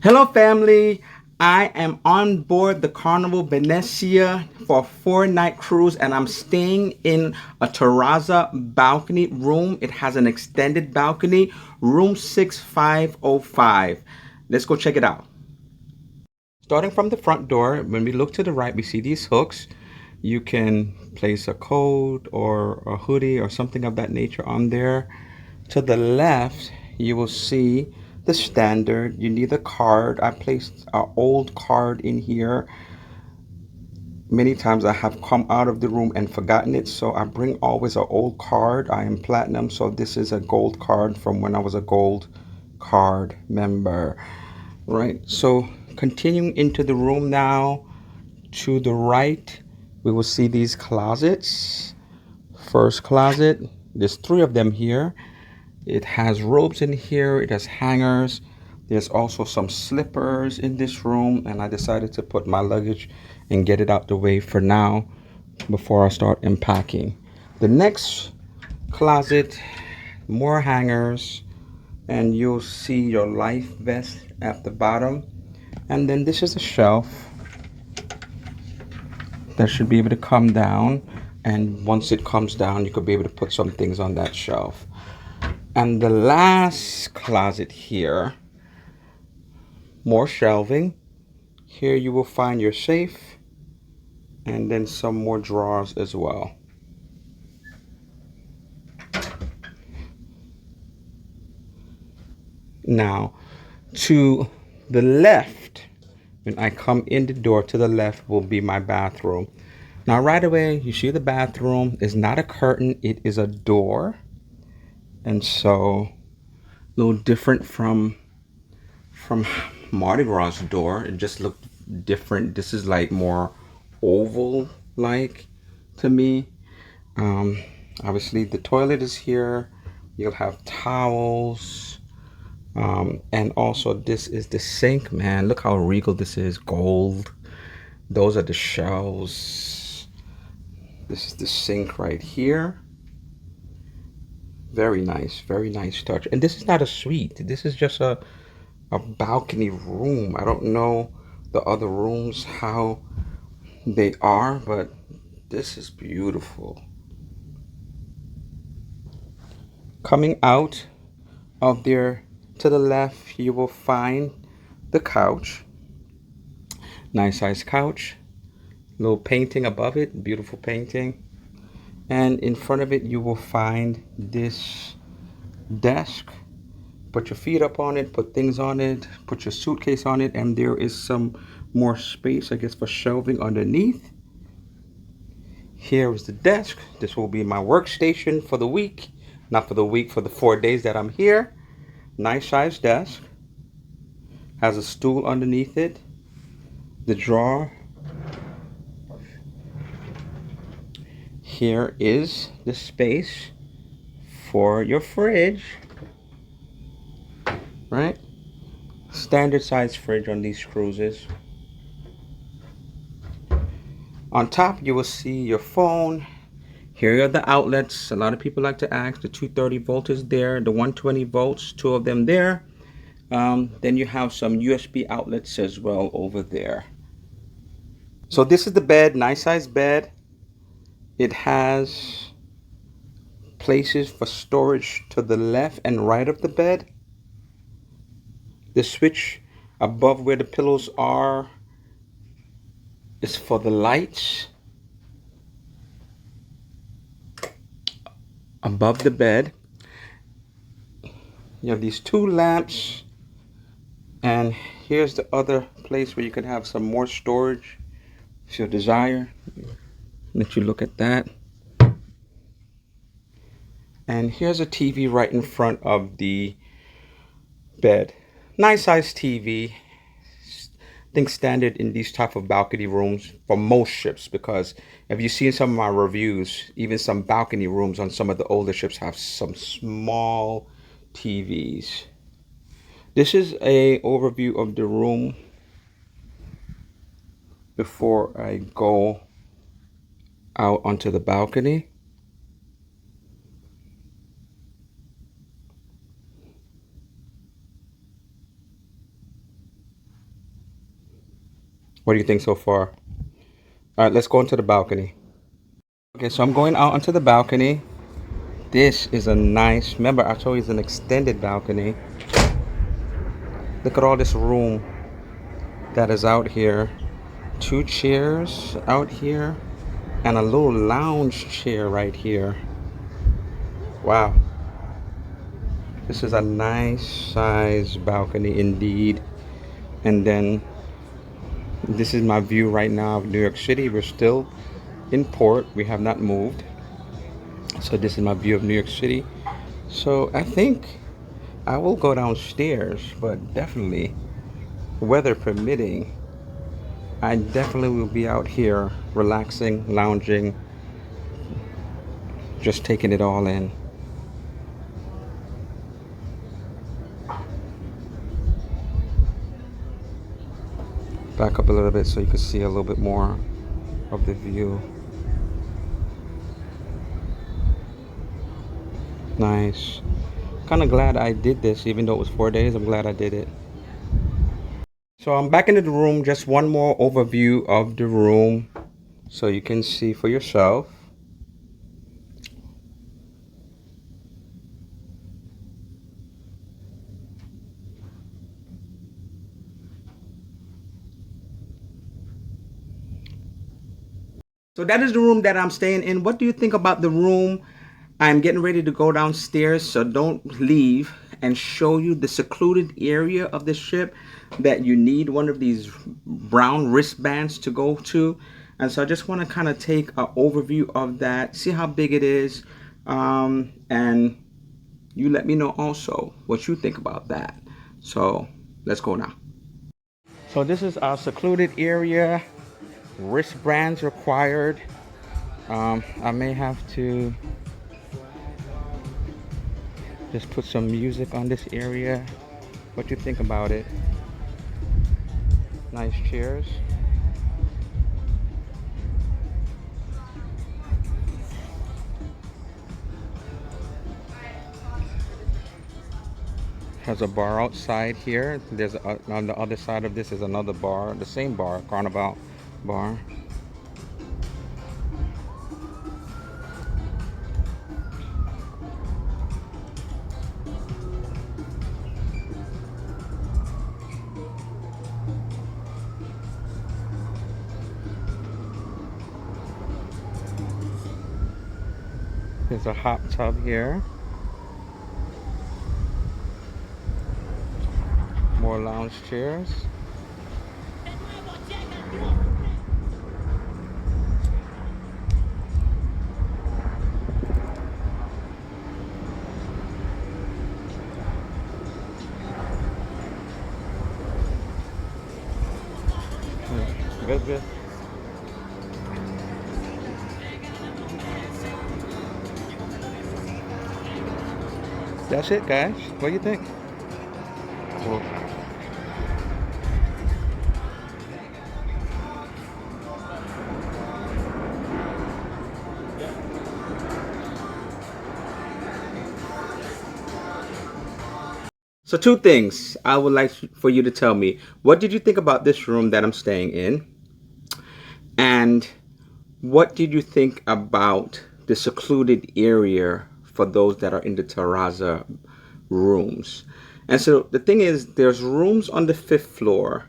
Hello, family. I am on board the Carnival Venezia for a 4-night cruise, and I'm staying in a Terrazza balcony room. It has an extended balcony, room 6505. Let's go check it out. Starting from the front door, when we look to the right, we see these hooks. You can place a coat or a hoodie or something of that nature on there. To the left, you will see the standard. You need a card. I placed an old card in here. Many times I have come out of the room and forgotten it, so I bring always an old card. I am platinum, so this is a gold card from when I was a gold card member. Right, so continuing into the room now, to the right, we will see these closets. First closet, there's 3 of them here. It has robes in here, it has hangers. There's also some slippers in this room, and I decided to put my luggage and get it out the way for now before I start unpacking. The next closet, more hangers, and you'll see your life vest at the bottom. And then this is a shelf that should be able to come down, and once it comes down, you could be able to put some things on that shelf. And the last closet here, more shelving. Here you will find your safe, and then some more drawers as well. Now, to the left, when I come in the door, to the left will be my bathroom. Now, right away, you see the bathroom is not a curtain, it is a door. And so, a little different from Mardi Gras door. It just looked different. This is like more oval like to me. Obviously the toilet is here. You'll have towels. And also this is the sink, man. Look how regal this is. Gold. Those are the shelves. This is the sink right here. Very nice touch. And this is not a suite. This is just a balcony room. I don't know the other rooms how they are, but this is beautiful. Coming out of there to the left, you will find the couch. Nice size couch. Little painting above it, beautiful painting. And in front of it, you will find this desk. Put your feet up on it, put things on it, put your suitcase on it, and there is some more space, I guess, for shelving underneath. Here is the desk. This will be my workstation for the week. Not for the week, for the 4 days that I'm here. Nice size desk. Has a stool underneath it. The drawer. Here is the space for your fridge. Right? Standard size fridge on these cruises. On top, you will see your phone. Here are the outlets. A lot of people like to ask. The 230 volt is there. The 120 volts, 2 of them there. Then you have some USB outlets as well over there. So this is the bed, nice size bed. It has places for storage to the left and right of the bed. The switch above where the pillows are is for the lights. Above the bed, you have these 2 lamps, and here's the other place where you can have some more storage if you desire. Let you look at that. And here's a TV right in front of the bed. Nice size TV. I think standard in these type of balcony rooms for most ships, because if you've seen some of my reviews, even some balcony rooms on some of the older ships have some small TVs. This is a overview of the room before I go out onto the balcony. What do you think so far? All right, let's go into the balcony. Okay, so I'm going out onto the balcony. This is a nice, remember I told you it's an extended balcony. Look at all this room that is out here. Two chairs out here and a little lounge chair right here. Wow. This is a nice size balcony indeed. And then this is my view right now of New York City. We're still in port. We have not moved. So this is my view of New York City. So I think I will go downstairs, but definitely, weather permitting, I definitely will be out here relaxing, lounging, just taking it all in. Back up a little bit so you can see a little bit more of the view. Nice. Kind of glad I did this, even though it was 4 days. I'm glad I did it. So I'm back into the room. Just one more overview of the room so you can see for yourself. So that is the room that I'm staying in. What do you think about the room? I'm getting ready to go downstairs, so don't leave, and show you the secluded area of the ship that you need one of these brown wristbands to go to. And so I just want to kind of take an overview of that, see how big it is, and you let me know also what you think about that. So let's go now. So this is our secluded area. Wristbands required. I may have to just put some music on this area. What do you think about it? Nice chairs. Has a bar outside here. There's on the other side of this is another bar, the same bar, Carnival bar. There's a hot tub here. More lounge chairs. Good, good. That's it, guys. What do you think? Cool. So two things I would like for you to tell me. What did you think about this room that I'm staying in? And what did you think about the secluded area for those that are in the Terrazza rooms? And so the thing is, there's rooms on the 5th floor,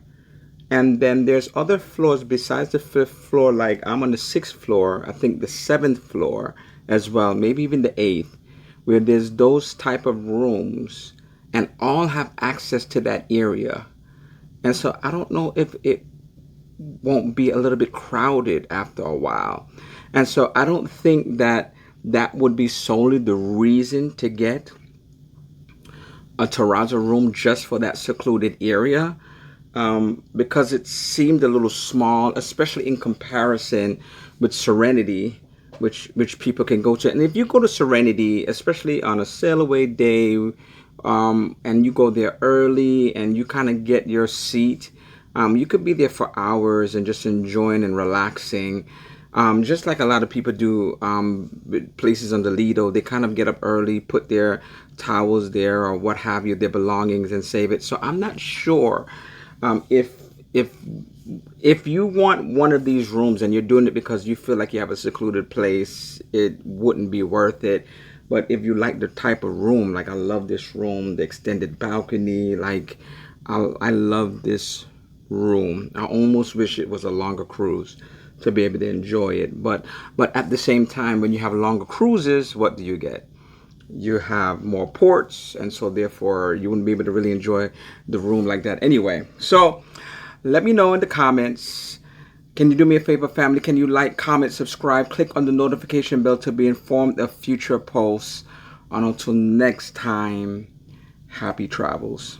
and then there's other floors besides the 5th floor, like I'm on the 6th floor, I think the 7th floor as well, maybe even the 8th, where there's those type of rooms and all have access to that area. And so I don't know if it won't be a little bit crowded after a while. And so I don't think that that would be solely the reason to get a Terrazza room just for that secluded area, because it seemed a little small, especially in comparison with Serenity, which people can go to. And if you go to Serenity, especially on a sail away day, and you go there early and you kind of get your seat, you could be there for hours and just enjoying and relaxing. Just like a lot of people do with places on the Lido, they kind of get up early, put their towels there or what have you, their belongings, and save it. So I'm not sure if if you want one of these rooms and you're doing it because you feel like you have a secluded place, it wouldn't be worth it. But if you like the type of room, like I love this room, the extended balcony, like I love this room. I almost wish it was a longer cruise to be able to enjoy it. But at the same time, when you have longer cruises, what do you get? You have more ports, and so therefore you wouldn't be able to really enjoy the room like that anyway. So let me know in the comments. Can you do me a favor, family? Can you like, comment, subscribe, click on the notification bell to be informed of future posts? And until next time, happy travels.